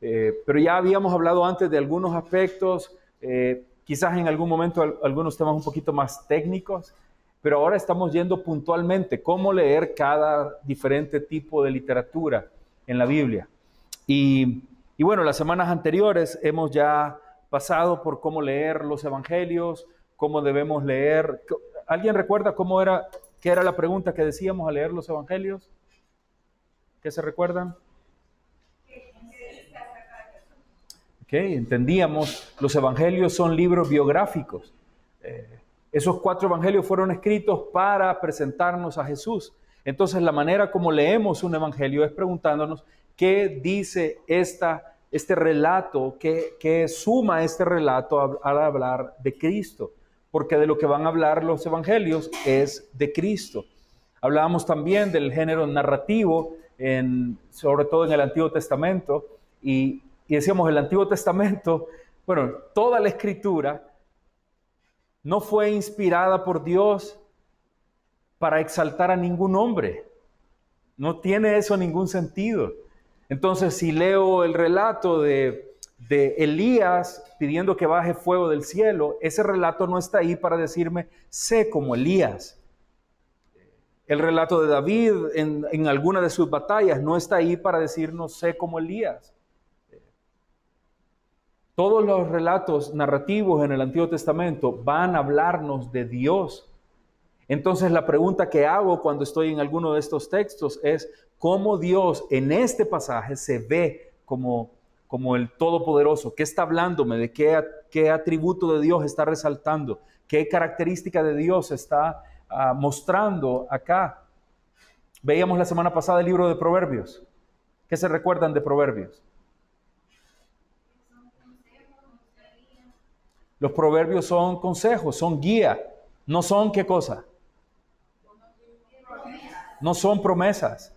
pero ya habíamos hablado antes de algunos aspectos, quizás en algún momento algunos temas un poquito más técnicos, pero ahora estamos yendo puntualmente cómo leer cada diferente tipo de literatura en la Biblia. Y bueno, las semanas anteriores hemos ya pasado por cómo leer los evangelios, cómo debemos leer. ¿Alguien recuerda qué era la pregunta que decíamos al leer los evangelios? ¿Qué se recuerdan? Ok, entendíamos, los evangelios son libros biográficos. Esos 4 evangelios fueron escritos para presentarnos a Jesús. Entonces, la manera como leemos un evangelio es preguntándonos qué dice este relato, qué suma este relato al hablar de Cristo. Porque de lo que van a hablar los evangelios es de Cristo. Hablábamos también del género narrativo, sobre todo en el Antiguo Testamento, y decíamos, el Antiguo Testamento, bueno, toda la escritura no fue inspirada por Dios para exaltar a ningún hombre. No tiene eso ningún sentido. Entonces, si leo el relato de Elías pidiendo que baje fuego del cielo, ese relato no está ahí para decirme, sé como Elías. El relato de David en alguna de sus batallas no está ahí para decirnos, sé como Elías. Todos los relatos narrativos en el Antiguo Testamento van a hablarnos de Dios. Entonces la pregunta que hago cuando estoy en alguno de estos textos es cómo Dios en este pasaje se ve como el Todopoderoso. ¿Qué está hablándome? ¿De qué atributo de Dios está resaltando? ¿Qué característica de Dios está mostrando acá? Veíamos la semana pasada el libro de Proverbios. ¿Qué se recuerdan de Proverbios? Los proverbios son consejos, son guía, no son ¿qué cosa? No son promesas.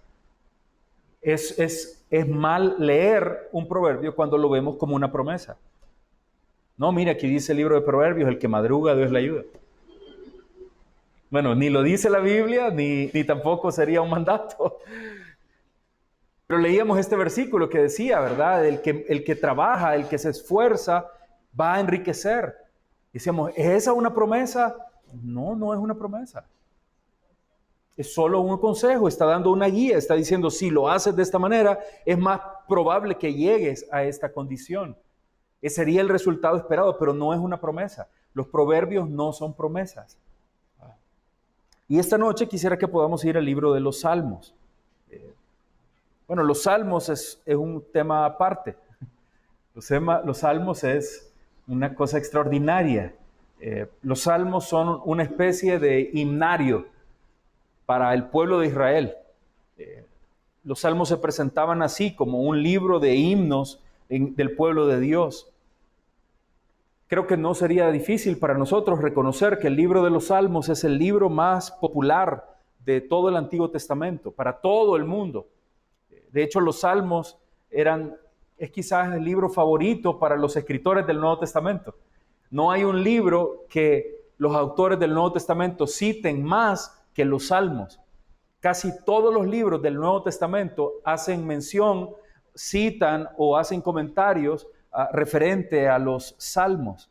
Es mal leer un proverbio cuando lo vemos como una promesa. No, mira, aquí dice el libro de Proverbios, el que madruga, Dios le ayuda. Bueno, ni lo dice la Biblia, ni tampoco sería un mandato. Pero leíamos este versículo que decía, ¿verdad? El que trabaja, el que se esfuerza, va a enriquecer. Decíamos, ¿es esa una promesa? No, no es una promesa. Es solo un consejo, está dando una guía, está diciendo, si lo haces de esta manera, es más probable que llegues a esta condición. Ese sería el resultado esperado, pero no es una promesa. Los proverbios no son promesas. Y esta noche quisiera que podamos ir al libro de los Salmos. Bueno, los Salmos es un tema aparte. Los Salmos es una cosa extraordinaria. Los Salmos son una especie de himnario para el pueblo de Israel. Los salmos se presentaban así, como un libro de himnos del pueblo de Dios. Creo que no sería difícil para nosotros reconocer que el libro de los salmos es el libro más popular de todo el Antiguo Testamento, para todo el mundo. De hecho, los salmos es quizás el libro favorito para los escritores del Nuevo Testamento. No hay un libro que los autores del Nuevo Testamento citen más que los salmos. Casi todos los libros del Nuevo Testamento hacen mención, citan o hacen comentarios referente a los salmos.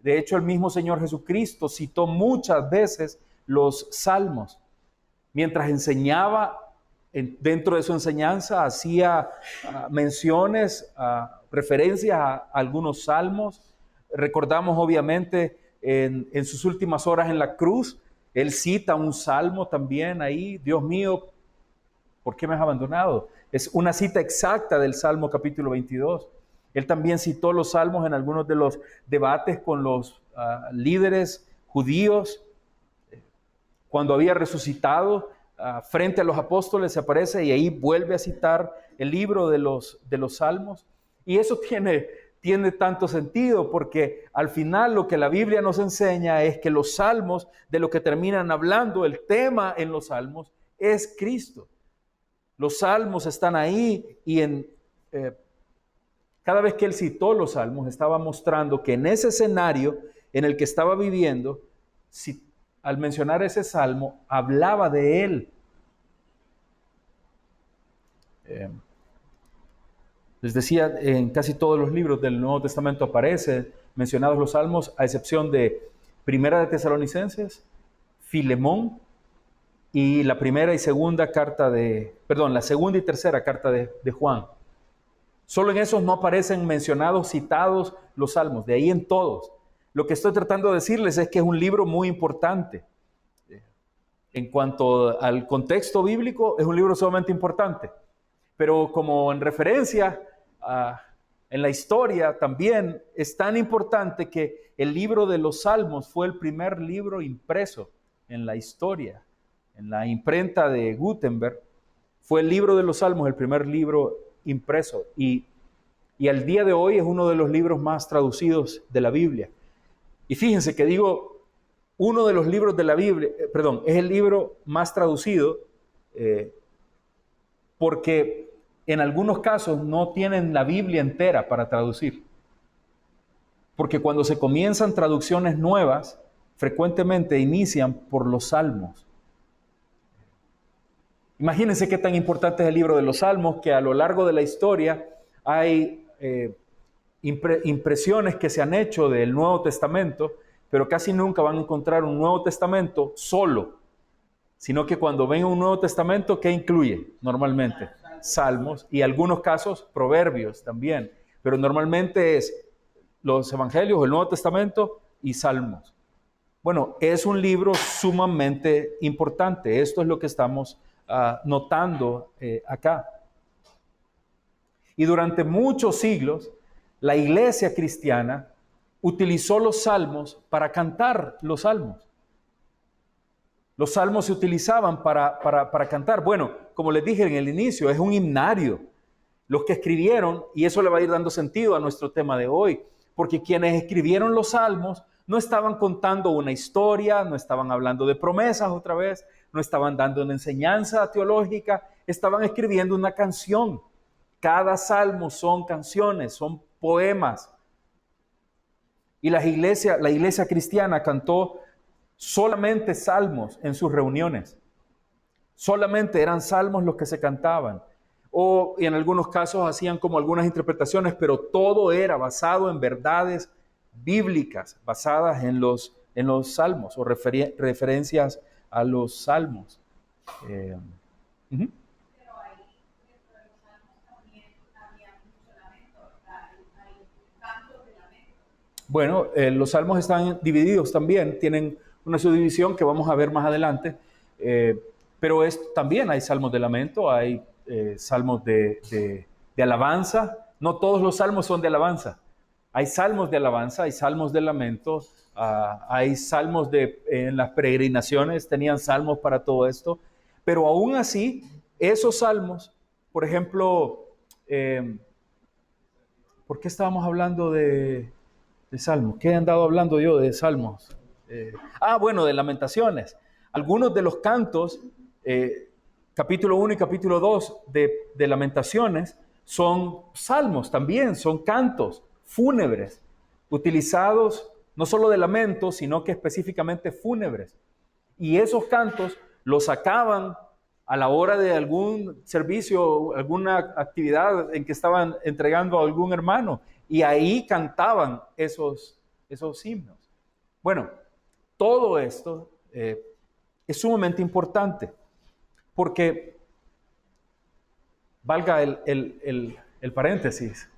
De hecho, el mismo Señor Jesucristo citó muchas veces los salmos. Mientras enseñaba, dentro de su enseñanza, hacía menciones, referencias a algunos salmos. Recordamos, obviamente, en sus últimas horas en la cruz, él cita un salmo también ahí. Dios mío, ¿por qué me has abandonado? Es una cita exacta del Salmo capítulo 22. Él también citó los salmos en algunos de los debates con los líderes judíos. Cuando había resucitado frente a los apóstoles se aparece y ahí vuelve a citar el libro de los salmos. Y eso tiene tanto sentido porque al final lo que la Biblia nos enseña es que los salmos, de lo que terminan hablando, el tema en los salmos es Cristo. Los salmos están ahí y cada vez que él citó los salmos estaba mostrando que en ese escenario en el que estaba viviendo, al mencionar ese salmo, hablaba de él. Les decía, en casi todos los libros del Nuevo Testamento aparecen mencionados los salmos, a excepción de Primera de Tesalonicenses, Filemón y la segunda y tercera carta de Juan. Solo en esos no aparecen mencionados, citados los salmos, de ahí en todos. Lo que estoy tratando de decirles es que es un libro muy importante. En cuanto al contexto bíblico, es un libro sumamente importante. Pero como en referencia en la historia también es tan importante que el libro de los Salmos fue el primer libro impreso en la historia. En la imprenta de Gutenberg fue el libro de los Salmos el primer libro impreso. Y al día de hoy es uno de los libros más traducidos de la Biblia. Y fíjense que digo, uno de los libros de la Biblia, es el libro más traducido porque en algunos casos no tienen la Biblia entera para traducir. Porque cuando se comienzan traducciones nuevas, frecuentemente inician por los salmos. Imagínense qué tan importante es el libro de los salmos, que a lo largo de la historia hay impresiones que se han hecho del Nuevo Testamento, pero casi nunca van a encontrar un Nuevo Testamento solo, sino que cuando ven un Nuevo Testamento, ¿qué incluye normalmente? Salmos y en algunos casos proverbios también, pero normalmente es los evangelios, el Nuevo Testamento y salmos. Bueno, es un libro sumamente importante. Esto es lo que estamos notando acá. Y durante muchos siglos, la iglesia cristiana utilizó los salmos para cantar los salmos. Los salmos se utilizaban para cantar. Bueno, como les dije en el inicio, es un himnario. Los que escribieron, y eso le va a ir dando sentido a nuestro tema de hoy, porque quienes escribieron los salmos no estaban contando una historia, no estaban hablando de promesas otra vez, no estaban dando una enseñanza teológica, estaban escribiendo una canción. Cada salmo son canciones, son poemas. Y la iglesia cristiana cantó solamente salmos en sus reuniones. Solamente eran salmos los que se cantaban. O en algunos casos hacían como algunas interpretaciones, pero todo era basado en verdades bíblicas, basadas en los salmos o referencias a los salmos. Uh-huh. Pero ahí, dentro de los salmos también había mucho lamento, hay cantos de lamento. Bueno, los salmos están divididos también, tienen una subdivisión que vamos a ver más adelante, pero también hay salmos de lamento, hay salmos de alabanza. No todos los salmos son de alabanza. Hay salmos de alabanza, hay salmos de lamento, hay salmos en las peregrinaciones, tenían salmos para todo esto, pero aún así, esos salmos, por ejemplo, ¿por qué estábamos hablando de salmos? ¿Qué he andado hablando yo de salmos? Bueno, de lamentaciones. Algunos de los cantos, capítulo 1 y capítulo 2 de lamentaciones, son salmos también, son cantos fúnebres, utilizados no solo de lamento, sino que específicamente fúnebres. Y esos cantos los sacaban a la hora de algún servicio, alguna actividad en que estaban entregando a algún hermano, y ahí cantaban esos himnos. Bueno, todo esto es sumamente importante, porque, valga el paréntesis,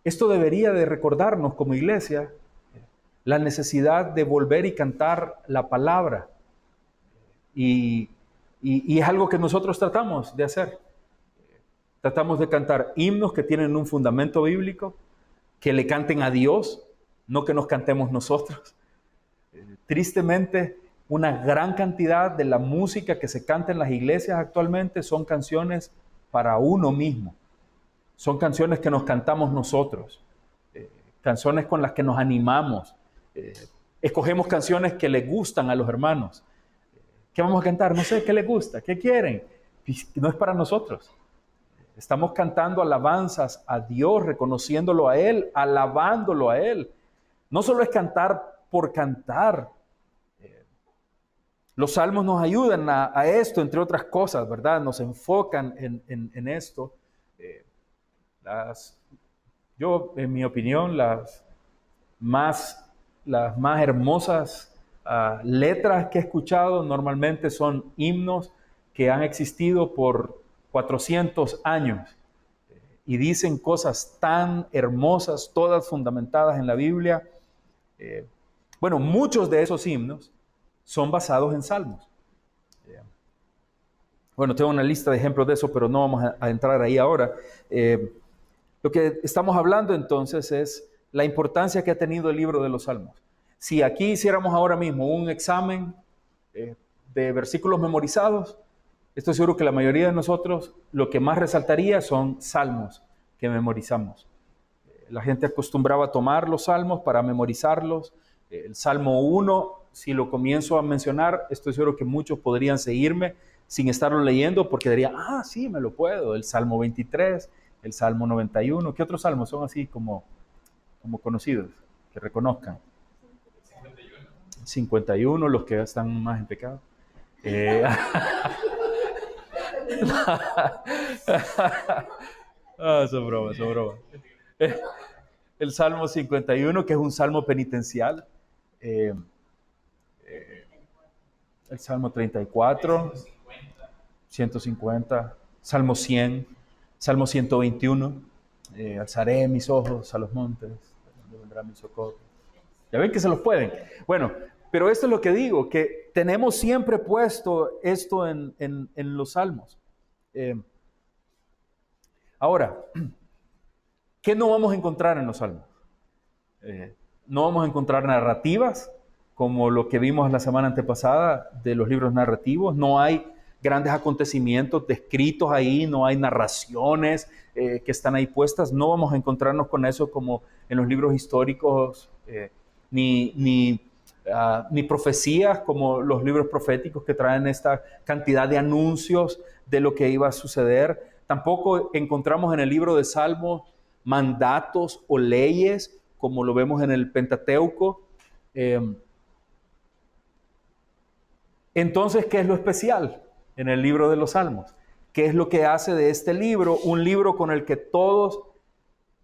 esto debería de recordarnos como iglesia la necesidad de volver y cantar la palabra. Y es algo que nosotros tratamos de hacer. Tratamos de cantar himnos que tienen un fundamento bíblico, que le canten a Dios, no que nos cantemos nosotros. Tristemente, una gran cantidad de la música que se canta en las iglesias actualmente son canciones para uno mismo. Son canciones que nos cantamos nosotros, canciones con las que nos animamos. Escogemos canciones que les gustan a los hermanos. ¿Qué vamos a cantar? No sé, ¿qué les gusta? ¿Qué quieren? No es para nosotros. Estamos cantando alabanzas a Dios, reconociéndolo a Él, alabándolo a Él. No solo es cantar por cantar. Los salmos nos ayudan a esto, entre otras cosas, ¿verdad? Nos enfocan en esto. Yo, en mi opinión, las más hermosas letras que he escuchado normalmente son himnos que han existido por 400 años y dicen cosas tan hermosas, todas fundamentadas en la Biblia. Bueno, muchos de esos himnos son basados en salmos. Bueno, tengo una lista de ejemplos de eso, pero no vamos a entrar ahí ahora. Lo que estamos hablando entonces es la importancia que ha tenido el libro de los Salmos. Si aquí hiciéramos ahora mismo un examen de versículos memorizados, estoy seguro que la mayoría de nosotros lo que más resaltaría son salmos que memorizamos. La gente acostumbraba a tomar los salmos para memorizarlos. El Salmo 1, si lo comienzo a mencionar, estoy seguro que muchos podrían seguirme sin estarlo leyendo porque dirían, sí, me lo puedo. El Salmo 23, el Salmo 91. ¿Qué otros salmos son así como conocidos, que reconozcan? 51, los que están más en pecado. Son bromas. El Salmo 51, que es un salmo penitencial. El Salmo 34, 150, Salmo 100, Salmo 121. Alzaré mis ojos a los montes, ¿de dónde vendrá mi socorro? Ya ven que se los pueden. Bueno, pero esto es lo que digo, que tenemos siempre puesto esto en los salmos. Ahora, ¿qué no vamos a encontrar en los salmos? No vamos a encontrar narrativas, como lo que vimos la semana antepasada de los libros narrativos. No hay grandes acontecimientos descritos ahí, no hay narraciones que están ahí puestas. No vamos a encontrarnos con eso como en los libros históricos, ni profecías como los libros proféticos que traen esta cantidad de anuncios de lo que iba a suceder. Tampoco encontramos en el libro de Salmos mandatos o leyes como lo vemos en el Pentateuco. Entonces, ¿qué es lo especial en el libro de los Salmos? ¿Qué es lo que hace de este libro un libro con el que todos,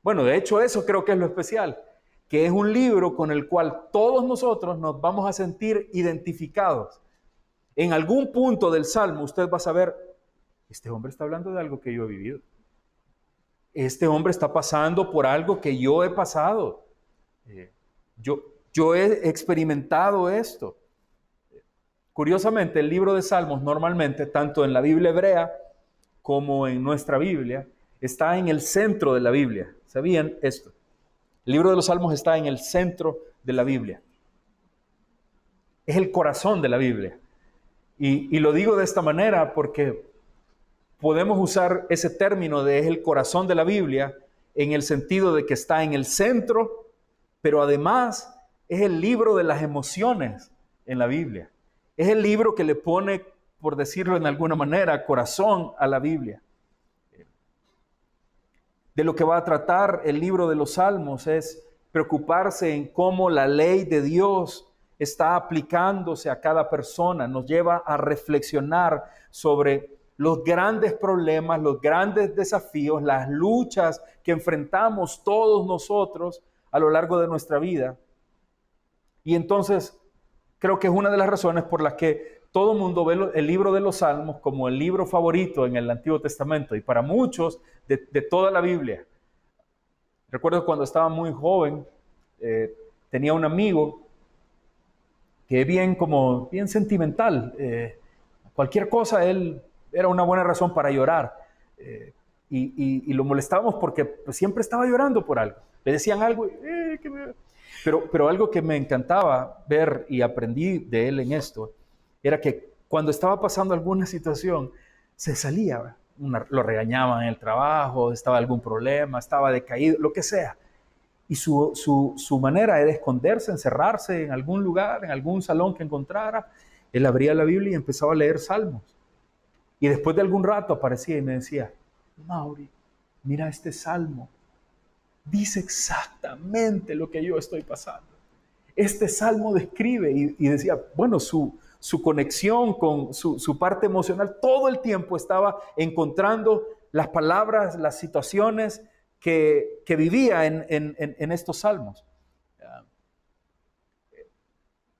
bueno, de hecho eso creo que es lo especial, que es un libro con el cual todos nosotros nos vamos a sentir identificados? En algún punto del Salmo usted va a saber, este hombre está hablando de algo que yo he vivido. Este hombre está pasando por algo que yo he pasado. Yo he experimentado esto. Curiosamente, el libro de Salmos normalmente, tanto en la Biblia hebrea como en nuestra Biblia, está en el centro de la Biblia. ¿Sabían esto? El libro de los Salmos está en el centro de la Biblia. Es el corazón de la Biblia. Y lo digo de esta manera porque podemos usar ese término de es el corazón de la Biblia en el sentido de que está en el centro, pero además es el libro de las emociones en la Biblia. Es el libro que le pone, por decirlo en alguna manera, corazón a la Biblia. De lo que va a tratar el libro de los Salmos es preocuparse en cómo la ley de Dios está aplicándose a cada persona. Nos lleva a reflexionar sobre los grandes problemas, los grandes desafíos, las luchas que enfrentamos todos nosotros a lo largo de nuestra vida. Y entonces creo que es una de las razones por las que todo el mundo ve el libro de los Salmos como el libro favorito en el Antiguo Testamento y para muchos de toda la Biblia. Recuerdo cuando estaba muy joven, tenía un amigo que es bien sentimental. Cualquier cosa, él era una buena razón para llorar. Y lo molestábamos porque pues, siempre estaba llorando por algo. Le decían algo, pero algo que me encantaba ver y aprendí de él en esto, era que cuando estaba pasando alguna situación, se salía, lo regañaban en el trabajo, estaba algún problema, estaba decaído, lo que sea. Y su manera era esconderse, encerrarse en algún lugar, en algún salón que encontrara. Él abría la Biblia y empezaba a leer salmos. Y después de algún rato aparecía y me decía, Mauri, mira este salmo. Dice exactamente lo que yo estoy pasando. Este salmo describe y decía, bueno, su conexión con su parte emocional todo el tiempo estaba encontrando las palabras, las situaciones que vivía en estos salmos.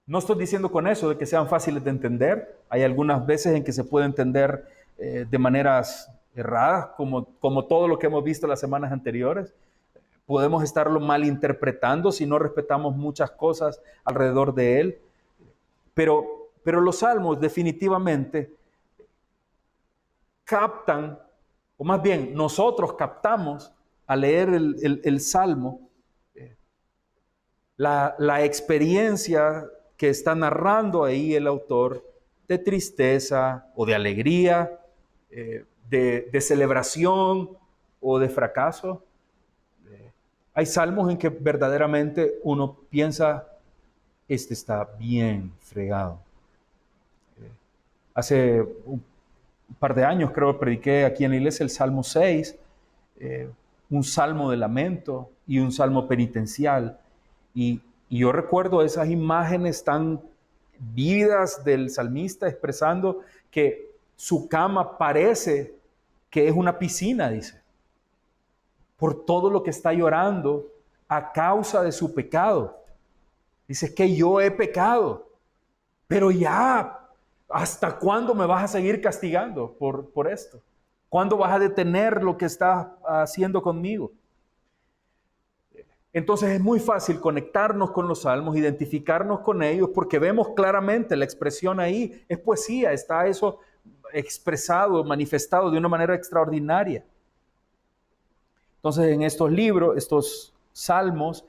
No estoy diciendo con eso de que sean fáciles de entender. Hay algunas veces en que se puede entender de maneras erradas, como todo lo que hemos visto las semanas anteriores. Podemos estarlo malinterpretando si no respetamos muchas cosas alrededor de él. Pero los salmos definitivamente captan, o más bien nosotros captamos al leer el salmo, la experiencia que está narrando ahí el autor de tristeza o de alegría, de celebración o de fracaso. Hay salmos en que verdaderamente uno piensa, este está bien fregado. Hace un par de años creo que prediqué aquí en la iglesia el Salmo 6, un salmo de lamento y un salmo penitencial. Y yo recuerdo esas imágenes tan vívidas del salmista expresando que su cama parece que es una piscina, dice, por todo lo que está llorando a causa de su pecado. Dice que yo he pecado, pero ya, ¿hasta cuándo me vas a seguir castigando por esto? ¿Cuándo vas a detener lo que estás haciendo conmigo? Entonces es muy fácil conectarnos con los salmos, identificarnos con ellos, porque vemos claramente la expresión ahí. Es poesía, está eso expresado, manifestado de una manera extraordinaria. Entonces en estos libros, estos salmos,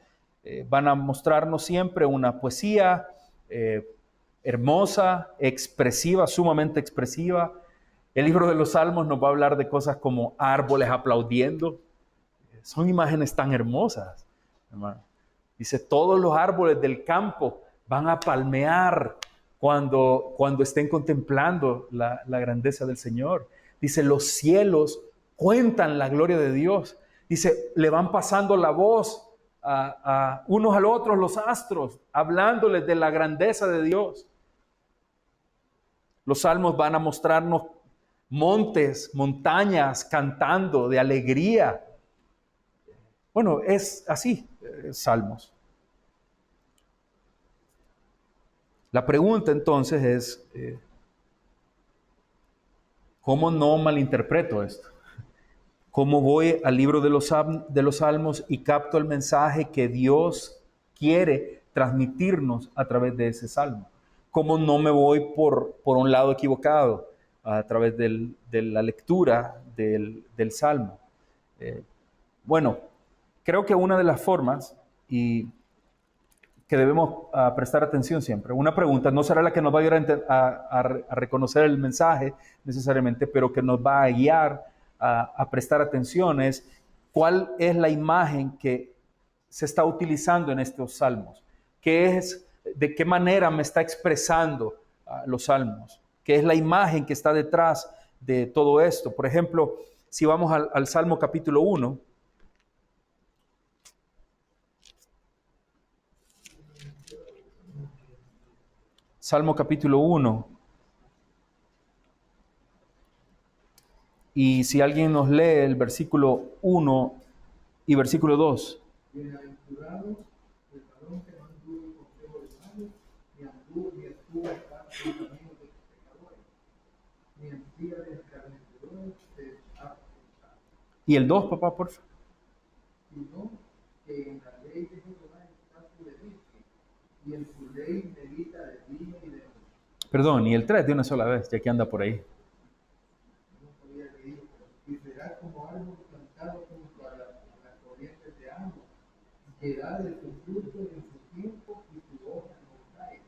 van a mostrarnos siempre una poesía hermosa, expresiva, sumamente expresiva. El libro de los salmos nos va a hablar de cosas como árboles aplaudiendo. Son imágenes tan hermosas, hermano. Dice, todos los árboles del campo van a palmear cuando estén contemplando la grandeza del Señor. Dice, los cielos cuentan la gloria de Dios. Dice, le van pasando la voz a unos al otros los astros, hablándoles de la grandeza de Dios. Los salmos van a mostrarnos montes, montañas cantando de alegría. Bueno, es así, salmos. La pregunta entonces es, ¿cómo no malinterpreto esto? ¿Cómo voy al libro de los salmos y capto el mensaje que Dios quiere transmitirnos a través de ese salmo? ¿Cómo no me voy por un lado equivocado a través de la lectura del salmo? Bueno, creo que una de las formas y que debemos prestar atención siempre, una pregunta no será la que nos va a ayudar a reconocer el mensaje necesariamente, pero que nos va a guiar a prestar atención es cuál es la imagen que se está utilizando en estos salmos, de qué manera me está expresando los salmos, qué es la imagen que está detrás de todo esto. Por ejemplo, si vamos al Salmo capítulo 1, Salmo capítulo 1, y si alguien nos lee el versículo 1 y versículo 2. Bienaventurado el varón que no anduvo en consejo de malos, ni estuvo en camino de pecadores, ni en silla de escarnecedores se ha sentado. ¿Y el 2, papá, por favor? Sino que en la ley de Jehová está su delicia, y en su ley medita de día y de noche. Perdón, y el 3 de una sola vez, ya que anda por ahí. No había leído, y será como árbol plantado junto a las corrientes de agua, que da de su fruto en su tiempo y su hoja no cae,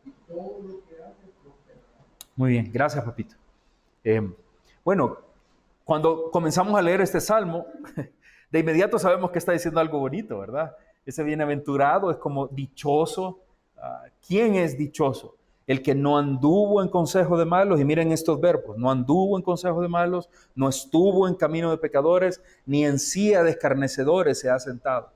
y todo lo que hace prosperará. Muy bien, gracias, papito. Bueno, cuando comenzamos a leer este salmo, de inmediato sabemos que está diciendo algo bonito, ¿verdad? Ese bienaventurado es como dichoso. ¿Quién es dichoso? El que no anduvo en consejo de malos, y miren estos verbos, no anduvo en consejo de malos, no estuvo en camino de pecadores, ni en silla de escarnecedores se ha sentado.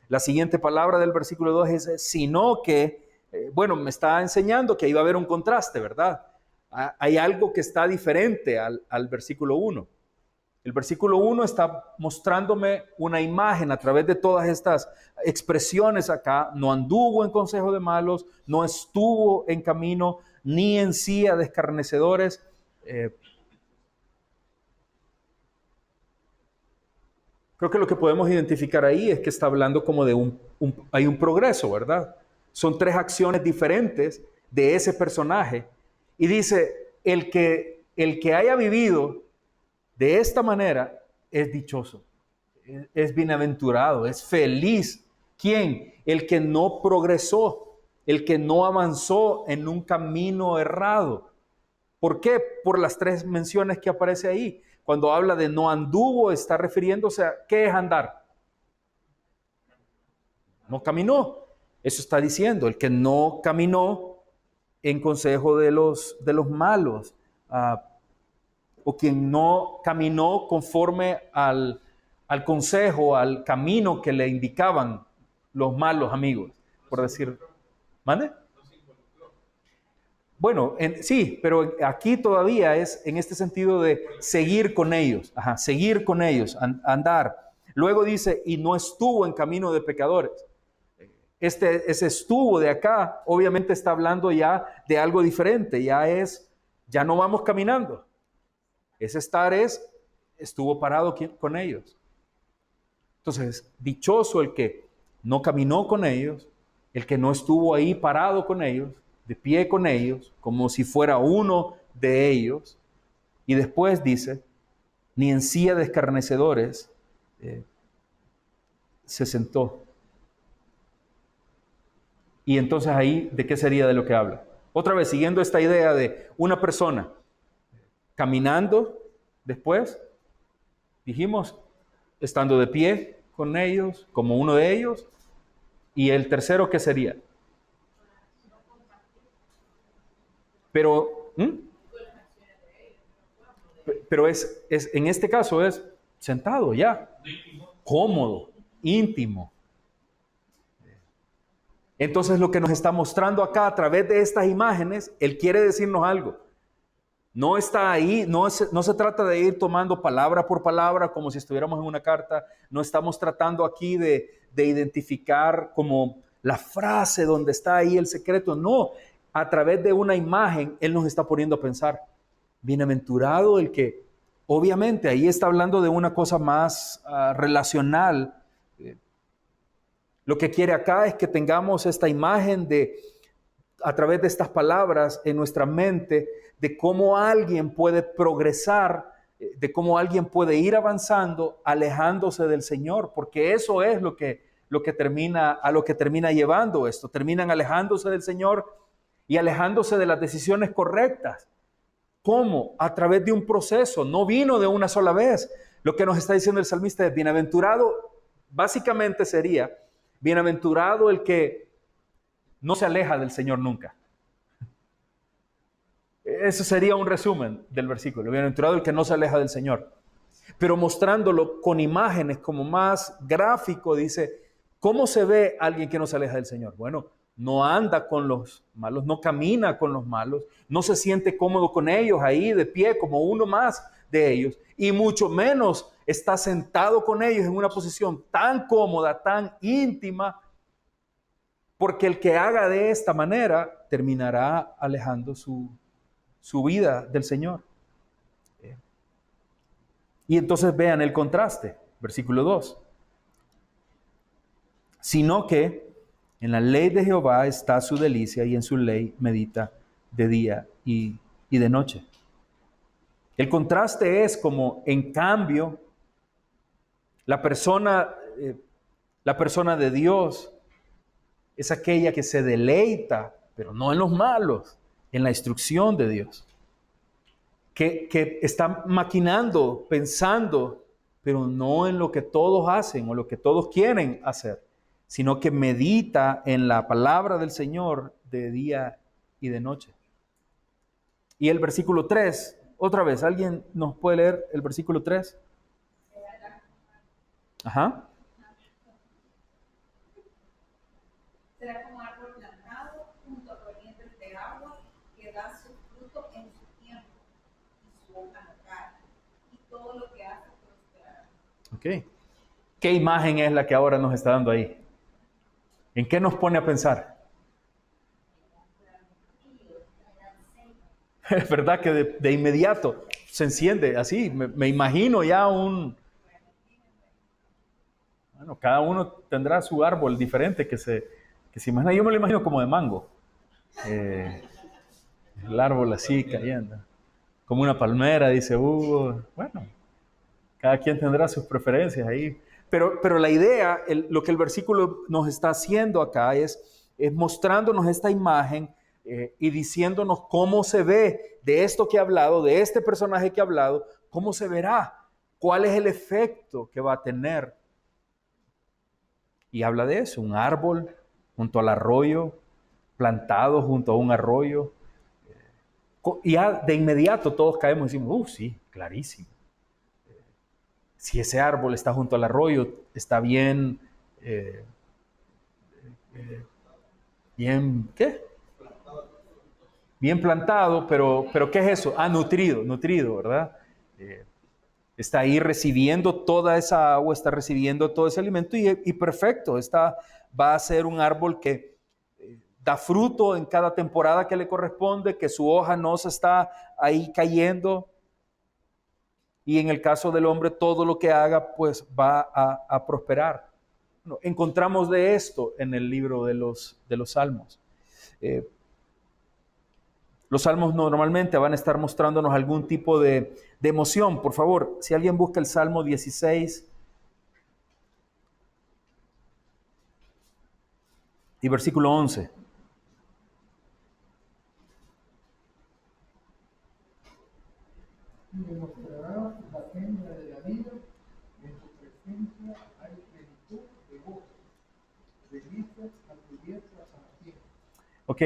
La siguiente palabra del versículo 2 es, sino que, me está enseñando que ahí va a haber un contraste, ¿verdad? Hay algo que está diferente al versículo 1. El versículo 1 está mostrándome una imagen a través de todas estas expresiones acá. No anduvo en consejo de malos, no estuvo en camino, ni en silla de escarnecedores. Creo que lo que podemos identificar ahí es que está hablando como de hay un progreso, ¿verdad? Son tres acciones diferentes de ese personaje. Y dice, el que haya vivido de esta manera es dichoso, es bienaventurado, es feliz. ¿Quién? El que no progresó, el que no avanzó en un camino errado. ¿Por qué? Por las tres menciones que aparece ahí. Cuando habla de no anduvo, está refiriéndose a ¿qué es andar? No caminó. Eso está diciendo, el que no caminó en consejo de los malos, o quien no caminó conforme al consejo, al camino que le indicaban los malos amigos, por decir. ¿Mande? Bueno, sí, pero aquí todavía es en este sentido de seguir con ellos, seguir con ellos, andar. Luego dice, y no estuvo en camino de pecadores. Ese estuvo de acá, obviamente está hablando ya de algo diferente, ya no vamos caminando. Ese estar estuvo parado con ellos. Entonces, dichoso el que no caminó con ellos, el que no estuvo ahí parado con ellos, de pie con ellos, como si fuera uno de ellos. Y después dice, ni en silla de escarnecedores se sentó. Y entonces ahí, ¿de qué sería de lo que habla? Otra vez, siguiendo esta idea de una persona caminando, después, dijimos, estando de pie con ellos, como uno de ellos. Y el tercero, ¿qué sería? Pero, pero en este caso es sentado ya, cómodo, íntimo. Entonces lo que nos está mostrando acá a través de estas imágenes, Él quiere decirnos algo. No está ahí, no se trata de ir tomando palabra por palabra como si estuviéramos en una carta. No estamos tratando aquí de identificar como la frase donde está ahí el secreto. No, a través de una imagen Él nos está poniendo a pensar. Bienaventurado el que, obviamente ahí está hablando de una cosa más relacional. Lo que quiere acá es que tengamos esta imagen a través de estas palabras en nuestra mente, de cómo alguien puede progresar, de cómo alguien puede ir avanzando, alejándose del Señor, porque eso es lo que termina llevando esto. Terminan alejándose del Señor y alejándose de las decisiones correctas. ¿Cómo? A través de un proceso, no vino de una sola vez. Lo que nos está diciendo el salmista es bienaventurado, básicamente sería, bienaventurado el que no se aleja del Señor nunca. Eso sería un resumen del versículo. Bienaventurado el que no se aleja del Señor. Pero mostrándolo con imágenes como más gráfico, dice, ¿cómo se ve alguien que no se aleja del Señor? Bueno, no anda con los malos, no camina con los malos, no se siente cómodo con ellos ahí de pie como uno más de ellos, y mucho menos está sentado con ellos en una posición tan cómoda, tan íntima, porque el que haga de esta manera terminará alejando su vida del Señor. Y entonces vean el contraste, versículo 2. Sino que en la ley de Jehová está su delicia y en su ley medita de día y de noche. El contraste es como, en cambio, la persona de Dios es aquella que se deleita, pero no en los malos, en la instrucción de Dios. Que está maquinando, pensando, pero no en lo que todos hacen o lo que todos quieren hacer, sino que medita en la palabra del Señor de día y de noche. Y el versículo 3, otra vez, ¿alguien nos puede leer el versículo 3? Ajá. Será como árbol plantado junto a corrientes de agua que da su fruto en su tiempo y su hoja no cae. Y todo lo que hace ¿Ok? ¿Qué imagen es la que ahora nos está dando ahí? ¿En qué nos pone a pensar? Es verdad que de inmediato se enciende así. Me imagino ya Bueno, cada uno tendrá su árbol diferente que se imagina. Yo me lo imagino como de mango. Eh, el árbol así cayendo. Como una palmera, dice Hugo. Bueno, cada quien tendrá sus preferencias ahí. Pero la idea, lo que el versículo nos está haciendo acá es mostrándonos esta imagen y diciéndonos cómo se ve de esto que ha hablado, de este personaje que ha hablado, cómo se verá, cuál es el efecto que va a tener. Y habla de eso, un árbol junto al arroyo, plantado junto a un arroyo. Y ya de inmediato todos caemos y decimos, sí, clarísimo. Si ese árbol está junto al arroyo, está bien, bien, ¿qué? Bien plantado, pero ¿qué es eso? Nutrido, ¿verdad? Eh, Está ahí recibiendo toda esa agua, está recibiendo todo ese alimento y perfecto, va a ser un árbol que da fruto en cada temporada que le corresponde, que su hoja no se está ahí cayendo. Y en el caso del hombre, todo lo que haga, pues va a prosperar. Bueno, encontramos de esto en el libro de los Salmos. Eh, los Salmos normalmente van a estar mostrándonos algún tipo de emoción. Por favor, si alguien busca el Salmo 16 y versículo 11. Y me mostrará la senda de la vida, en tu presencia hay plenitud de gozo, delicias a tu diestra para siempre. Ok,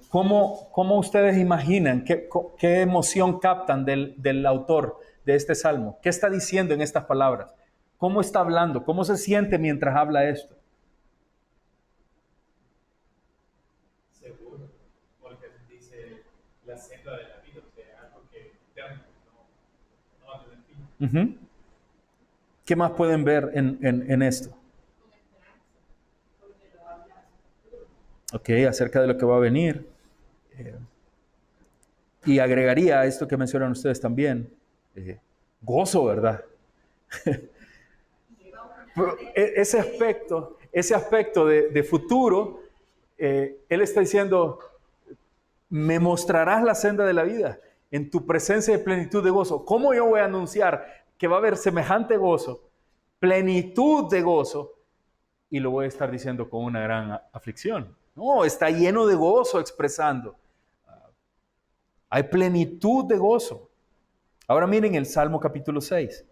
¿cómo ustedes imaginan, qué emoción captan del autor de este Salmo? ¿Qué está diciendo en estas palabras? ¿Cómo está hablando? ¿Cómo se siente mientras habla esto? Seguro, porque dice la senda de la vida, o sea, algo que eterno, no va a tener fin. Ujú. ¿Qué más pueden ver en esto? Ok, acerca de lo que va a venir. Y agregaría a esto que mencionan ustedes también, gozo, ¿verdad? Ese aspecto de futuro, él está diciendo, me mostrarás la senda de la vida en tu presencia de plenitud de gozo. ¿Cómo yo voy a anunciar que va a haber semejante gozo, plenitud de gozo, y lo voy a estar diciendo con una gran aflicción? No, está lleno de gozo expresando. Hay plenitud de gozo. Ahora miren el Salmo capítulo 6.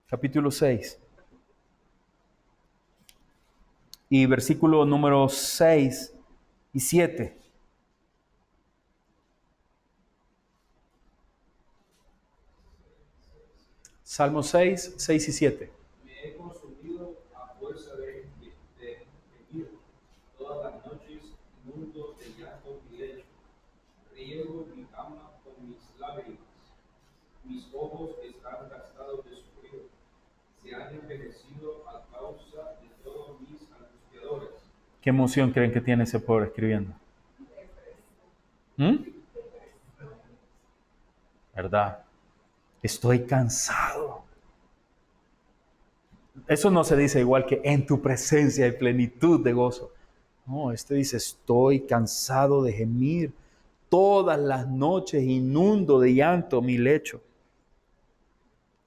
Capítulo 6. Y versículo número 6 y 7. Salmo 6, 6 y 7. Me he consumido a fuerza de gemir. Todas las noches inundo de llanto mi lecho. Riego mi cama con mis lágrimas. Mis ojos están gastados de sufrir. Se han envejecido a causa de todos mis angustiadores. ¿Qué emoción creen que tiene ese pobre escribiendo? ¿Mm? ¿Verdad? Estoy cansado. Eso no se dice igual que en tu presencia hay plenitud de gozo. No, este dice, estoy cansado de gemir. Todas las noches inundo de llanto mi lecho.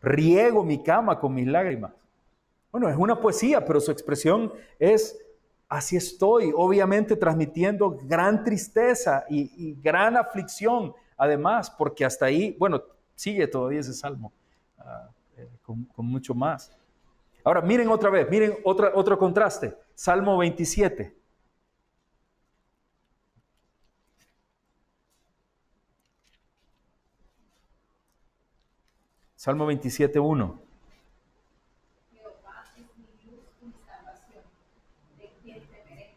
Riego mi cama con mis lágrimas. Bueno, es una poesía, pero su expresión es, así estoy, obviamente transmitiendo gran tristeza y gran aflicción, además, porque hasta ahí, bueno, sigue todavía ese salmo, con mucho más. Ahora, miren otra vez, miren otro contraste, Salmo 27. Salmo 27, 1. Jehová es mi luz y mi salvación. ¿De quién temeré?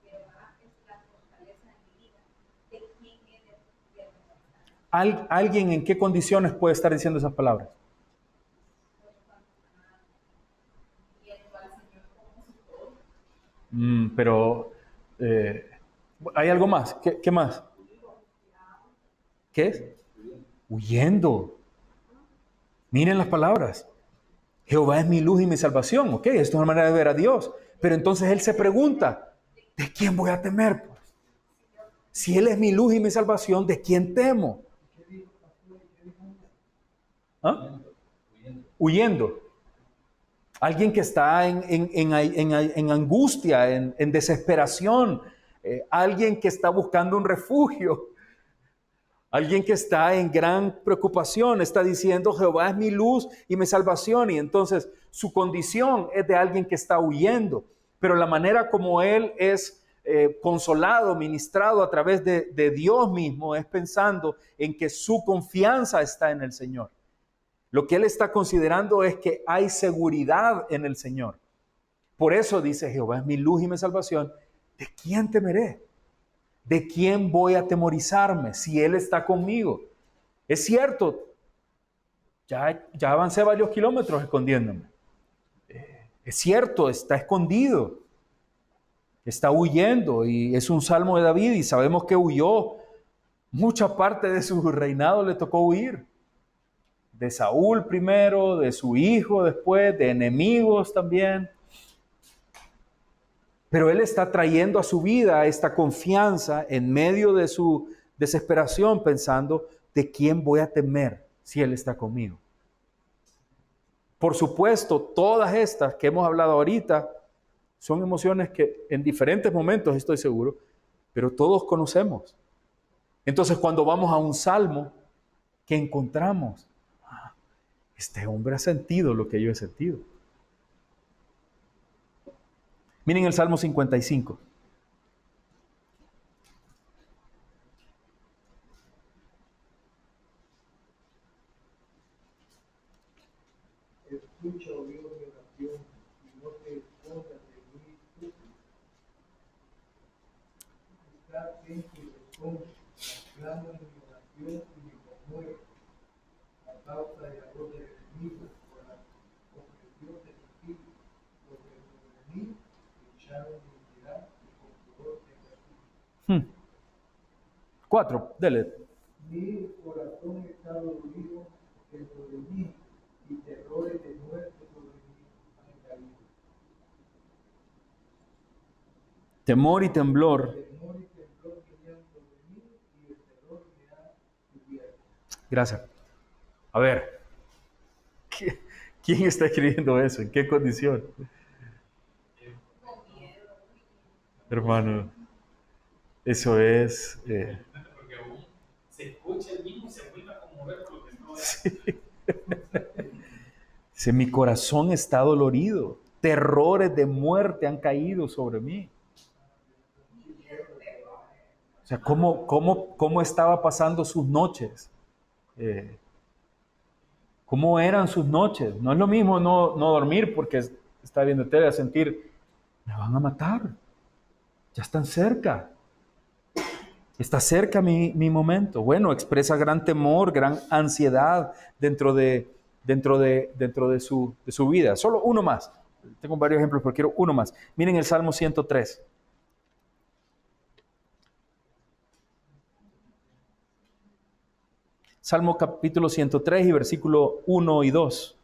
Jehová es la fortaleza de mi vida. ¿De quién he de temer? ¿Alguien en qué condiciones puede estar diciendo esas palabras? Pero ¿hay algo más? ¿Qué más? ¿Qué es? Huyendo. Miren las palabras. Jehová es mi luz y mi salvación. Ok, esto es una manera de ver a Dios. Pero entonces él se pregunta, ¿de quién voy a temer? Pues? Si él es mi luz y mi salvación, ¿de quién temo? ¿Ah? Huyendo. Alguien que está en angustia, en desesperación. Alguien que está buscando un refugio. Alguien que está en gran preocupación, está diciendo, Jehová es mi luz y mi salvación. Y entonces su condición es de alguien que está huyendo. Pero la manera como él es consolado, ministrado a través de Dios mismo, es pensando en que su confianza está en el Señor. Lo que él está considerando es que hay seguridad en el Señor. Por eso dice, Jehová es mi luz y mi salvación. ¿De quién temeré? ¿De quién voy a atemorizarme si Él está conmigo? Es cierto, ya avancé varios kilómetros escondiéndome. Es cierto, está escondido, está huyendo y es un salmo de David y sabemos que huyó. Mucha parte de su reinado le tocó huir. De Saúl primero, de su hijo después, de enemigos también. Pero él está trayendo a su vida esta confianza en medio de su desesperación, pensando, ¿de quién voy a temer si él está conmigo? Por supuesto, todas estas que hemos hablado ahorita son emociones que en diferentes momentos, estoy seguro, pero todos conocemos. Entonces, cuando vamos a un salmo, ¿qué encontramos? Este hombre ha sentido lo que yo he sentido. Miren el Salmo 55. Escucha, oh Dios, mi oración, y no te escondas de mí tú. Está atento y responde, aclama mi oración y me conmueve. A causa de la voz del enemigo, por la opresión de tu espíritu, porque sobre mí echaron iniquidad y con furor te castigo. 4, dele. Mi corazón está dolido dentro de mí, y terrores de muerte sobre mí han caído. Temor y temblor. Temor y temblor venían sobre mí, y el terror me ha cubierto. Gracias. A ver, ¿quién está escribiendo eso? ¿En qué condición? Hermano, eso es... Porque aún se escucha el mismo y se vuelve a conmover por lo que no es. Sí. Mi corazón está dolorido. Terrores de muerte han caído sobre mí. O sea, ¿cómo estaba pasando sus noches? ¿Cómo eran sus noches? No es lo mismo no dormir porque está viendo tele, a sentir, me van a matar. Ya están cerca. Está cerca mi momento. Bueno, expresa gran temor, gran ansiedad dentro de su vida. Solo uno más. Tengo varios ejemplos, pero quiero uno más. Miren el Salmo 103. Salmo capítulo 103 y versículo 1 y 2.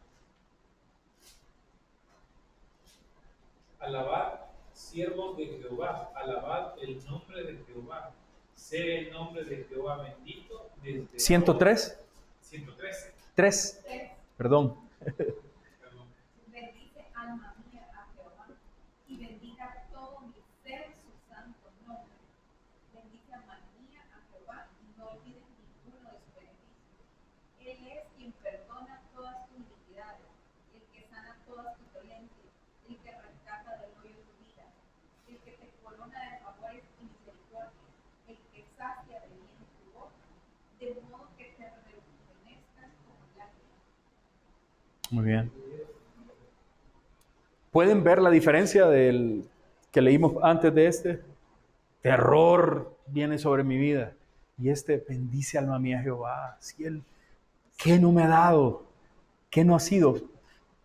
Alabad, siervos de Jehová, alabad el nombre de Jehová. Sea el nombre de Jehová bendito desde 103. 113. 3. Perdón. Perdón. Bendice alma mía a Jehová y bendiga todo mi ser su santo nombre. Bendice alma mía a Jehová y no olvides ninguno de sus beneficios. Él es quien perdona todas tus iniquidades, el que sana todas tus dolencias, el que rescata del hoyo tu vida, el que te corona de favores y misericordia, el que sacia de bien tu boca, de modo que te rejuvenezcas como el águila. Muy bien. ¿Pueden ver la diferencia del que leímos antes de este? Terror viene sobre mi vida. Y bendice alma mía Jehová. Si Él, ¿qué no me ha dado? ¿Qué no ha sido?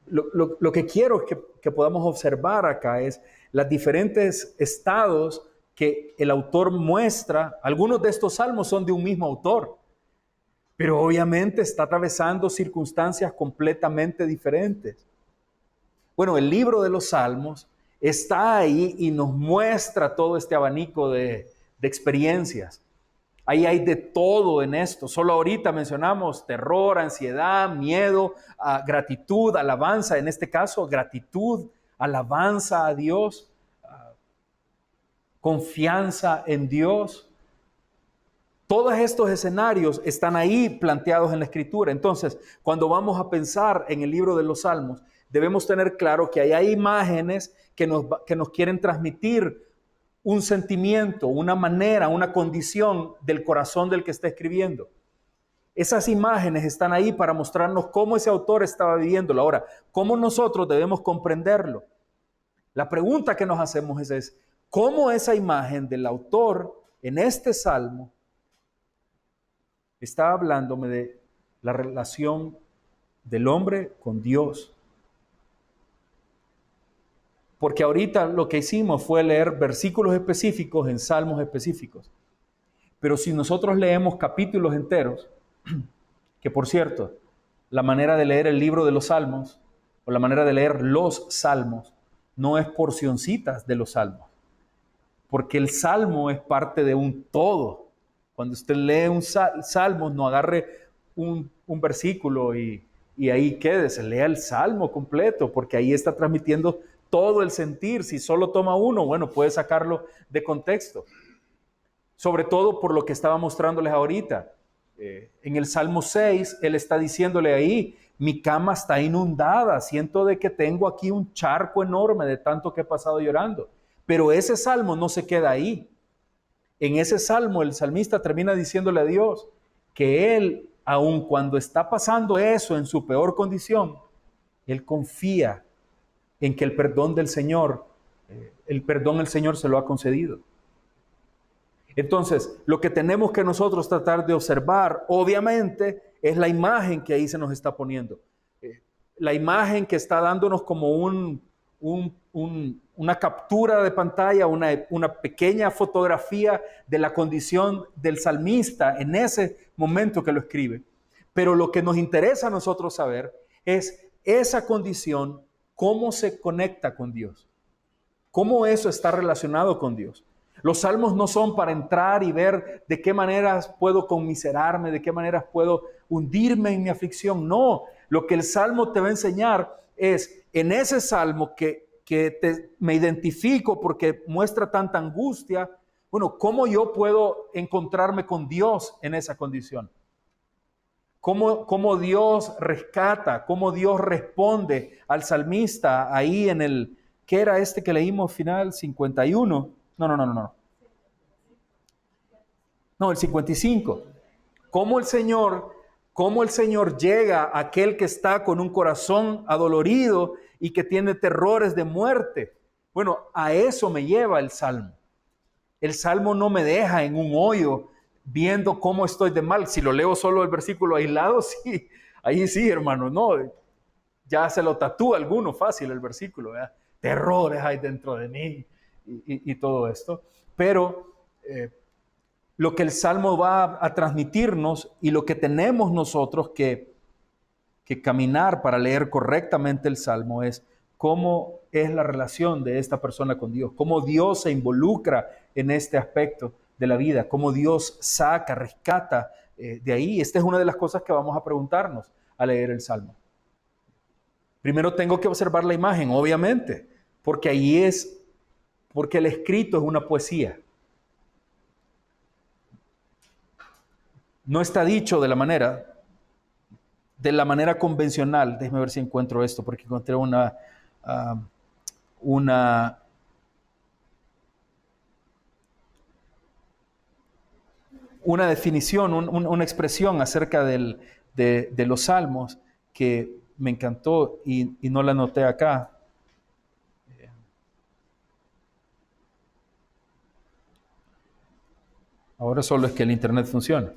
Lo que quiero que podamos observar acá es los diferentes estados que el autor muestra. Algunos de estos salmos son de un mismo autor, pero obviamente está atravesando circunstancias completamente diferentes. Bueno, el libro de los Salmos está ahí y nos muestra todo este abanico de experiencias. Ahí hay de todo en esto. Solo ahorita mencionamos terror, ansiedad, miedo, gratitud, alabanza. En este caso, gratitud, alabanza a Dios, confianza en Dios. Todos estos escenarios están ahí planteados en la Escritura. Entonces, cuando vamos a pensar en el libro de los Salmos, debemos tener claro que hay imágenes que nos quieren transmitir un sentimiento, una manera, una condición del corazón del que está escribiendo. Esas imágenes están ahí para mostrarnos cómo ese autor estaba viviéndolo. Ahora, ¿cómo nosotros debemos comprenderlo? La pregunta que nos hacemos es ¿cómo esa imagen del autor en este salmo está hablándome de la relación del hombre con Dios? Porque ahorita lo que hicimos fue leer versículos específicos en salmos específicos. Pero si nosotros leemos capítulos enteros, que por cierto, la manera de leer el libro de los salmos, o la manera de leer los salmos, no es porcioncitas de los salmos. Porque el salmo es parte de un todo. Cuando usted lee un salmo, no agarre un versículo y ahí quédese, lea el salmo completo, porque ahí está transmitiendo todo el sentir. Si solo toma uno, bueno, puede sacarlo de contexto. Sobre todo por lo que estaba mostrándoles ahorita. En el Salmo 6, él está diciéndole ahí, mi cama está inundada, siento de que tengo aquí un charco enorme de tanto que he pasado llorando. Pero ese salmo no se queda ahí. En ese salmo el salmista termina diciéndole a Dios que él, aun cuando está pasando eso en su peor condición, él confía en que el perdón del Señor, el Señor se lo ha concedido. Entonces, lo que tenemos que nosotros tratar de observar, obviamente, es la imagen que ahí se nos está poniendo. La imagen que está dándonos como una captura de pantalla, una pequeña fotografía de la condición del salmista en ese momento que lo escribe. Pero lo que nos interesa a nosotros saber es esa condición, cómo se conecta con Dios, cómo eso está relacionado con Dios. Los salmos no son para entrar y ver de qué maneras puedo conmiserarme, de qué maneras puedo hundirme en mi aflicción. No, lo que el salmo te va a enseñar es en ese salmo que me identifico porque muestra tanta angustia. Bueno, ¿cómo yo puedo encontrarme con Dios en esa condición? ¿Cómo Dios rescata? ¿Cómo Dios responde al salmista ahí en el, ¿qué era este que leímos final? 51. No, el 55. ¿Cómo el Señor llega a aquel que está con un corazón adolorido y que tiene terrores de muerte? Bueno, a eso me lleva el Salmo. El Salmo no me deja en un hoyo viendo cómo estoy de mal. Si lo leo solo el versículo aislado, sí, ahí sí, hermano, no. Ya se lo tatúa alguno fácil el versículo, ¿verdad? Terrores hay dentro de mí y todo esto. Pero lo que el Salmo va a transmitirnos y lo que tenemos nosotros que caminar para leer correctamente el Salmo es cómo es la relación de esta persona con Dios, cómo Dios se involucra en este aspecto de la vida, cómo Dios saca, rescata de ahí. Esta es una de las cosas que vamos a preguntarnos al leer el Salmo. Primero tengo que observar la imagen, obviamente, porque porque el escrito es una poesía. No está dicho de la manera convencional. Déjeme ver si encuentro esto, porque encontré una definición, una expresión acerca de los salmos que me encantó y no la anoté acá. Ahora solo es que el internet funciona.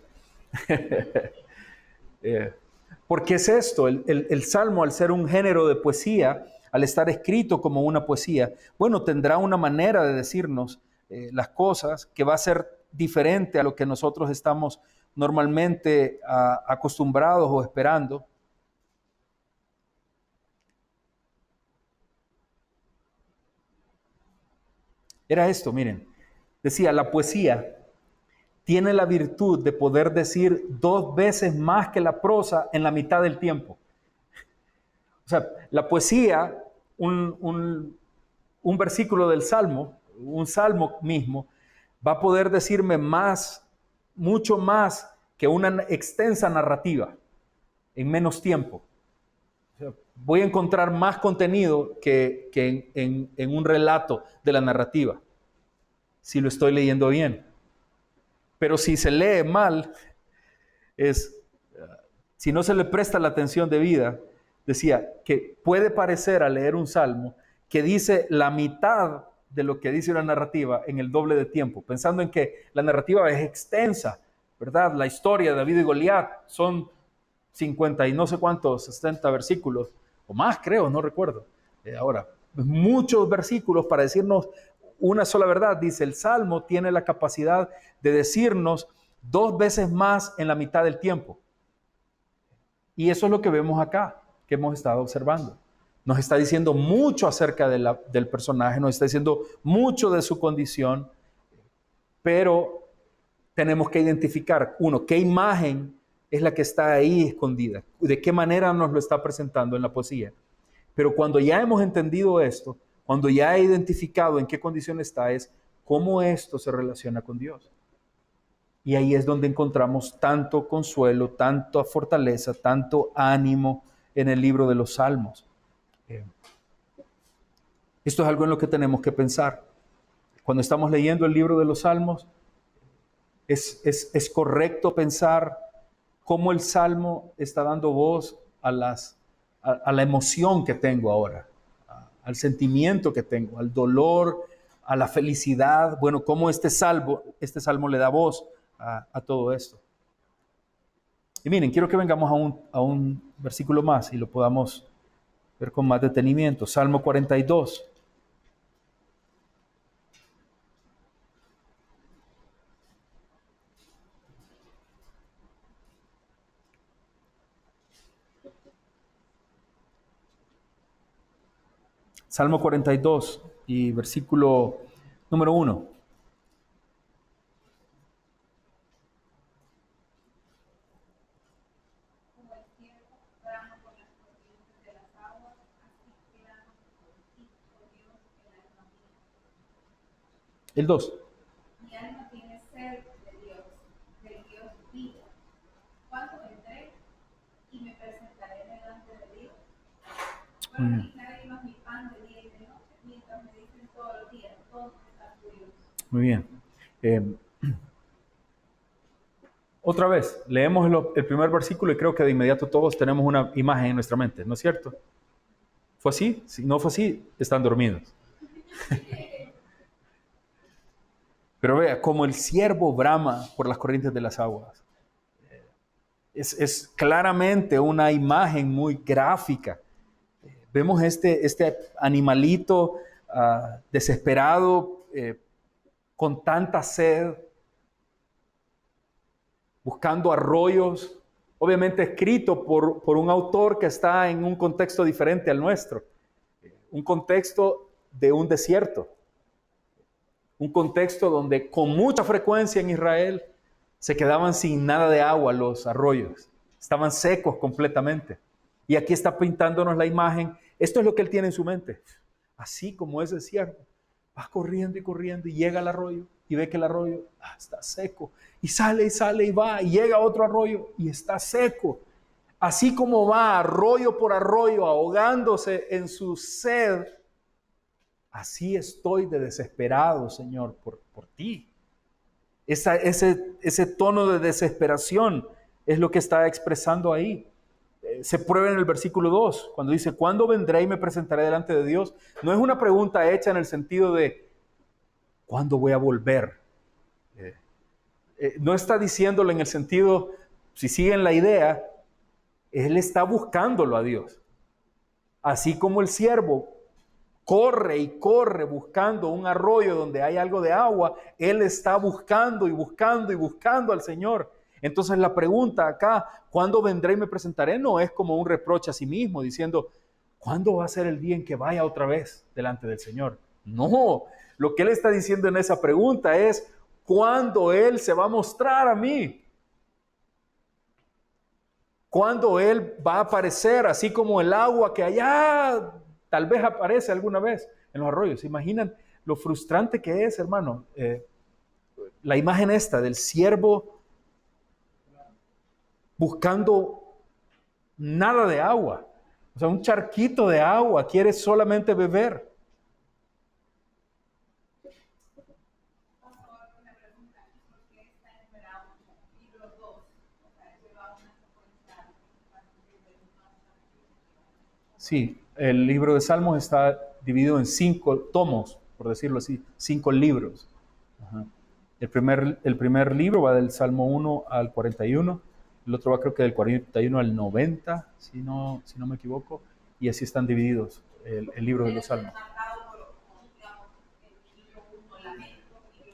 ¿Por qué es esto? El Salmo, al ser un género de poesía, al estar escrito como una poesía, bueno, tendrá una manera de decirnos las cosas que va a ser diferente a lo que nosotros estamos normalmente acostumbrados o esperando. Era esto, miren, decía, la poesía tiene la virtud de poder decir 2 veces más que la prosa en la mitad del tiempo. O sea, la poesía, un versículo del Salmo, un salmo mismo, va a poder decirme más, mucho más que una extensa narrativa en menos tiempo. O sea, voy a encontrar más contenido que en un relato de la narrativa, si lo estoy leyendo bien. Pero si se lee mal, si no se le presta la atención debida, decía que puede parecer al leer un salmo que dice la mitad de lo que dice una narrativa en el doble de tiempo, pensando en que la narrativa es extensa, ¿verdad? La historia de David y Goliat son 50 y no sé cuántos, 60 versículos, o más creo, no recuerdo. Ahora, muchos versículos para decirnos una sola verdad. Dice, el Salmo tiene la capacidad de decirnos 2 veces más en la mitad del tiempo. Y eso es lo que vemos acá, que hemos estado observando. Nos está diciendo mucho acerca del personaje, nos está diciendo mucho de su condición, pero tenemos que identificar, uno, qué imagen es la que está ahí escondida, de qué manera nos lo está presentando en la poesía. Pero cuando ya hemos entendido esto, cuando ya he identificado en qué condición está, es cómo esto se relaciona con Dios. Y ahí es donde encontramos tanto consuelo, tanta fortaleza, tanto ánimo en el libro de los Salmos. Esto es algo en lo que tenemos que pensar. Cuando estamos leyendo el libro de los Salmos, es correcto pensar cómo el Salmo está dando voz a la emoción que tengo ahora, al sentimiento que tengo, al dolor, a la felicidad. Bueno, cómo este salmo le da voz a todo esto. Y miren, quiero que vengamos a un versículo más y lo podamos ver con más detenimiento. Salmo 42. Salmo 42 y versículo número 1. Como el ciervo brama por las corrientes de las aguas, así quedamos por ti, oh Dios, el alma mía. El 2. Mi alma tiene sed de Dios, del Dios vivo. ¿Cuándo vendré y me presentaré delante de Dios? Bueno, mis lágrimas, mi pan de día y de noche, mientras me dicen todos los días, todos están curiosos. Muy bien. Otra vez, leemos el primer versículo y creo que de inmediato todos tenemos una imagen en nuestra mente, ¿no es cierto? ¿Fue así? Si no fue así, están dormidos. Pero vea, como el ciervo brama por las corrientes de las aguas. Es claramente una imagen muy gráfica. Vemos este animalito desesperado, con tanta sed, buscando arroyos, obviamente escrito por un autor que está en un contexto diferente al nuestro, un contexto de un desierto, un contexto donde con mucha frecuencia en Israel se quedaban sin nada de agua los arroyos, estaban secos completamente. Y aquí está pintándonos la imagen, esto es lo que él tiene en su mente, así como ese ciervo, va corriendo y llega al arroyo y ve que el arroyo está seco, y sale y va, y llega a otro arroyo y está seco. Así como va arroyo por arroyo ahogándose en su sed, así estoy de desesperado, Señor, por ti. Ese tono de desesperación es lo que está expresando ahí. Se prueba en el versículo 2, cuando dice, ¿cuándo vendré y me presentaré delante de Dios? No es una pregunta hecha en el sentido de, ¿cuándo voy a volver? No está diciéndolo en el sentido, si siguen la idea, él está buscándolo a Dios. Así como el siervo corre y corre buscando un arroyo donde hay algo de agua, él está buscando y buscando y buscando al Señor. Entonces la pregunta acá, ¿cuándo vendré y me presentaré? No es como un reproche a sí mismo, diciendo, ¿cuándo va a ser el día en que vaya otra vez delante del Señor? No, lo que él está diciendo en esa pregunta es, ¿cuándo Él se va a mostrar a mí? ¿Cuándo Él va a aparecer así como el agua que allá tal vez aparece alguna vez en los arroyos? ¿Se imaginan lo frustrante que es, hermano? La imagen esta del siervo buscando nada de agua. O sea, un charquito de agua, quiere solamente beber. Pastor, una pregunta, ¿por qué está numerado libro 2? O sea, lleva una secuencia de Sí, el libro de Salmos está dividido en 5 tomos, por decirlo así, 5 libros. Ajá. El primer libro va del Salmo 1 al 41, el otro va creo que del 41 al 90, si no me equivoco, y así están divididos el libro de los Salmos.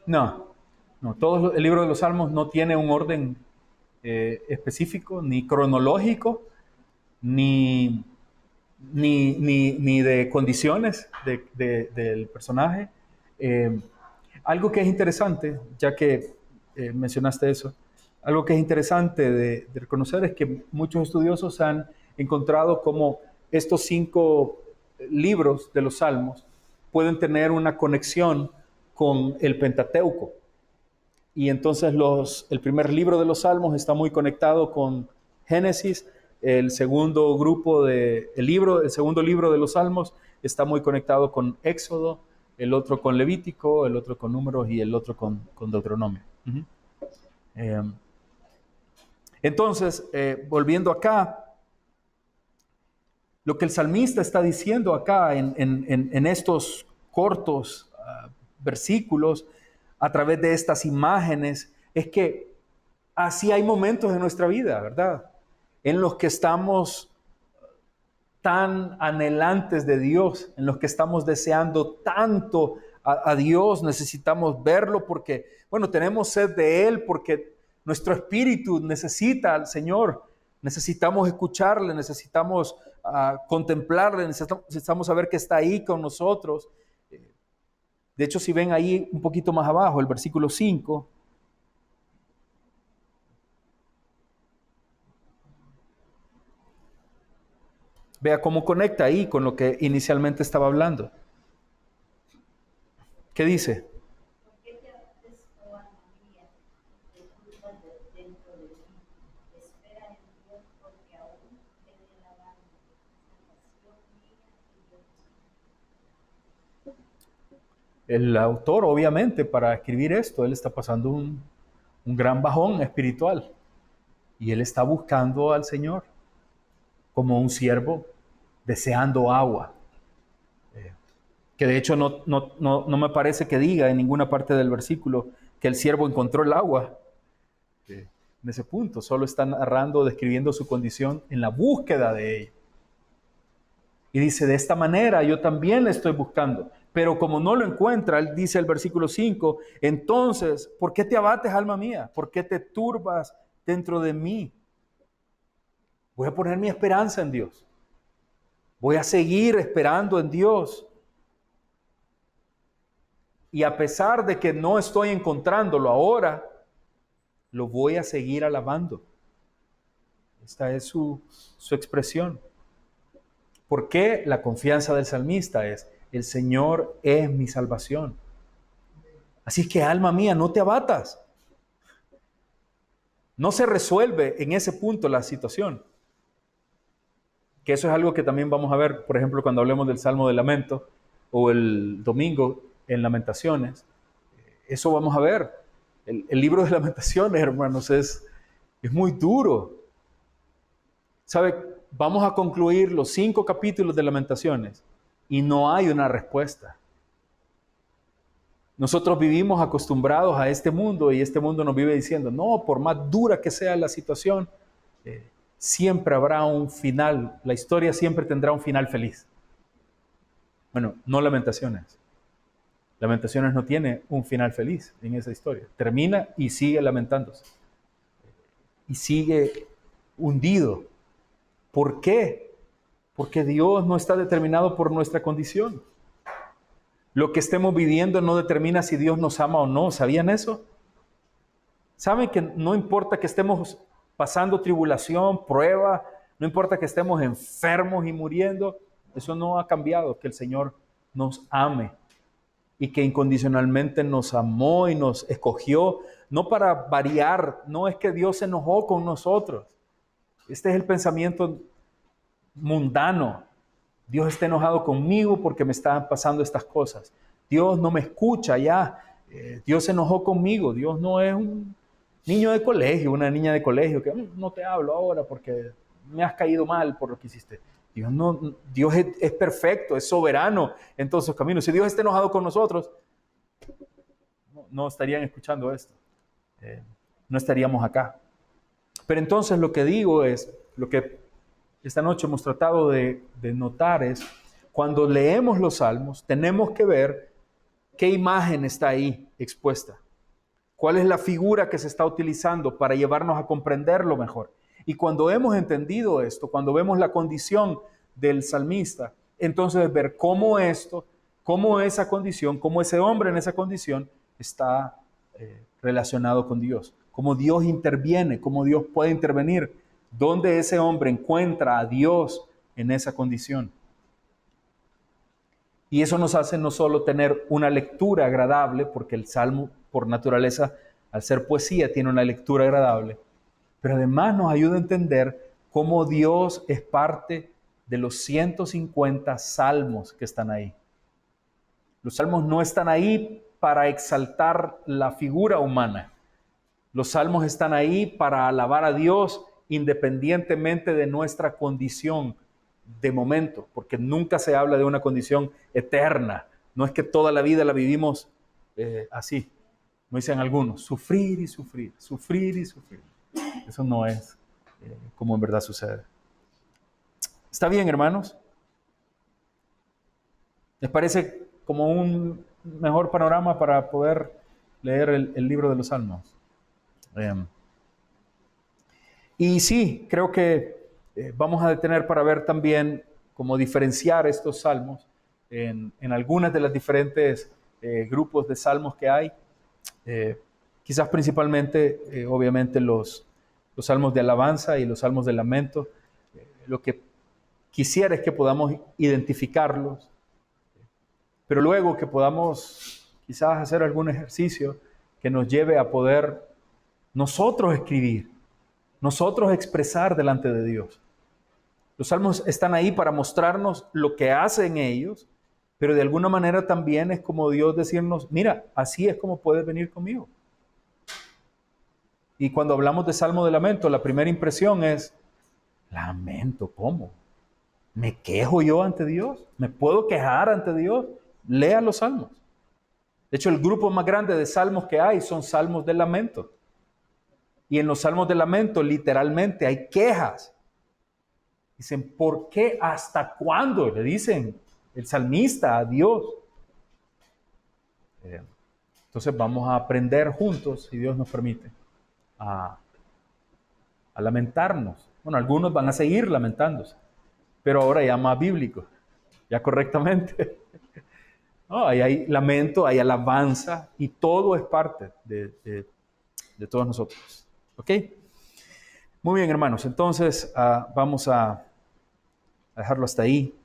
No, el libro de los Salmos no tiene un orden específico, ni cronológico, ni de condiciones del personaje. Algo que es interesante, ya que mencionaste eso, algo que es interesante de reconocer es que muchos estudiosos han encontrado cómo estos 5 libros de los Salmos pueden tener una conexión con el Pentateuco. Y entonces el primer libro de los Salmos está muy conectado con Génesis, el segundo libro de los Salmos está muy conectado con Éxodo, el otro con Levítico, el otro con Números y el otro con Deuteronomio. Entonces, volviendo acá, lo que el salmista está diciendo acá en estos cortos versículos, a través de estas imágenes, es que así hay momentos en nuestra vida, ¿verdad? En los que estamos tan anhelantes de Dios, en los que estamos deseando tanto a Dios, necesitamos verlo porque, bueno, tenemos sed de Él, porque nuestro espíritu necesita al Señor, necesitamos escucharle, necesitamos contemplarle, necesitamos saber que está ahí con nosotros. De hecho, si ven ahí un poquito más abajo, el versículo 5, vea cómo conecta ahí con lo que inicialmente estaba hablando. ¿Qué dice? ¿Por qué te abates, oh alma mía, te turbas dentro de mí? Espera en Dios, porque aún he de alabarme, salvación mía y Dios. El autor, obviamente, para escribir esto, él está pasando un gran bajón espiritual. Y él está buscando al Señor como un siervo deseando agua. Que de hecho no me parece que diga en ninguna parte del versículo que el siervo encontró el agua. En ese punto, solo está narrando, describiendo su condición en la búsqueda de ella. Y dice, de esta manera yo también le estoy buscando. Pero como no lo encuentra, él dice el versículo 5, entonces, ¿por qué te abates, alma mía? ¿Por qué te turbas dentro de mí? Voy a poner mi esperanza en Dios. Voy a seguir esperando en Dios. Y a pesar de que no estoy encontrándolo ahora, lo voy a seguir alabando. Esta es su expresión. ¿Por qué? La confianza del salmista es, el Señor es mi salvación. Así que, alma mía, no te abatas. No se resuelve en ese punto la situación. Que eso es algo que también vamos a ver, por ejemplo, cuando hablemos del Salmo de Lamento o el domingo en Lamentaciones. Eso vamos a ver. El libro de Lamentaciones, hermanos, es muy duro. ¿Sabe? Vamos a concluir los 5 capítulos de Lamentaciones y no hay una respuesta. Nosotros vivimos acostumbrados a este mundo y este mundo nos vive diciendo, no, por más dura que sea la situación, siempre habrá un final, la historia siempre tendrá un final feliz. Bueno, no Lamentaciones. Lamentaciones no tiene un final feliz en esa historia. Termina y sigue lamentándose. Y sigue hundido. ¿Por qué? Porque Dios no está determinado por nuestra condición. Lo que estemos viviendo no determina si Dios nos ama o no. ¿Sabían eso? ¿Saben que no importa que estemos pasando tribulación, prueba, no importa que estemos enfermos y muriendo, eso no ha cambiado, que el Señor nos ame y que incondicionalmente nos amó y nos escogió, no para variar, no es que Dios se enojó con nosotros. Este es el pensamiento mundano. Dios está enojado conmigo porque me están pasando estas cosas. Dios no me escucha ya. Dios se enojó conmigo. Dios no es un niño de colegio, una niña de colegio que no te hablo ahora porque me has caído mal por lo que hiciste. Dios es perfecto, es soberano en todos sus caminos. Si Dios está enojado con nosotros, no estarían escuchando esto. No estaríamos acá. Pero entonces lo que digo es, lo que esta noche hemos tratado de notar es, cuando leemos los salmos, tenemos que ver qué imagen está ahí expuesta. ¿Cuál es la figura que se está utilizando para llevarnos a comprenderlo mejor? Y cuando hemos entendido esto, cuando vemos la condición del salmista, entonces ver cómo esa condición, cómo ese hombre en esa condición está relacionado con Dios. Cómo Dios interviene, cómo Dios puede intervenir. Dónde ese hombre encuentra a Dios en esa condición. Y eso nos hace no solo tener una lectura agradable, porque el Salmo por naturaleza, al ser poesía, tiene una lectura agradable, pero además nos ayuda a entender cómo Dios es parte de los 150 salmos que están ahí. Los salmos no están ahí para exaltar la figura humana. Los salmos están ahí para alabar a Dios independientemente de nuestra condición de momento, porque nunca se habla de una condición eterna. No es que toda la vida la vivimos así, como dicen algunos, sufrir y sufrir, sufrir y sufrir. Eso no es como en verdad sucede. ¿Está bien, hermanos? ¿Les parece como un mejor panorama para poder leer el libro de los Salmos? Y sí, creo que vamos a detener para ver también cómo diferenciar estos salmos en algunas de las diferentes grupos de salmos que hay. Quizás principalmente, obviamente, los salmos de alabanza y los salmos de lamento. Lo que quisiera es que podamos identificarlos, pero luego que podamos quizás hacer algún ejercicio que nos lleve a poder nosotros escribir, nosotros expresar delante de Dios. Los salmos están ahí para mostrarnos lo que hacen ellos, pero de alguna manera también es como Dios decirnos, mira, así es como puedes venir conmigo. Y cuando hablamos de salmo de lamento, la primera impresión es, lamento, ¿cómo? ¿Me quejo yo ante Dios? ¿Me puedo quejar ante Dios? Lea los salmos. De hecho, el grupo más grande de salmos que hay son salmos de lamento. Y en los salmos de lamento, literalmente, hay quejas. Dicen, ¿por qué? ¿Hasta cuándo? Le dicen el salmista a Dios. Entonces vamos a aprender juntos, si Dios nos permite, a lamentarnos. Bueno, algunos van a seguir lamentándose, pero ahora ya más bíblico, ya correctamente. No, ahí hay lamento, hay alabanza, y todo es parte de todos nosotros. ¿Ok? Muy bien, hermanos. Entonces, vamos a dejarlo hasta ahí.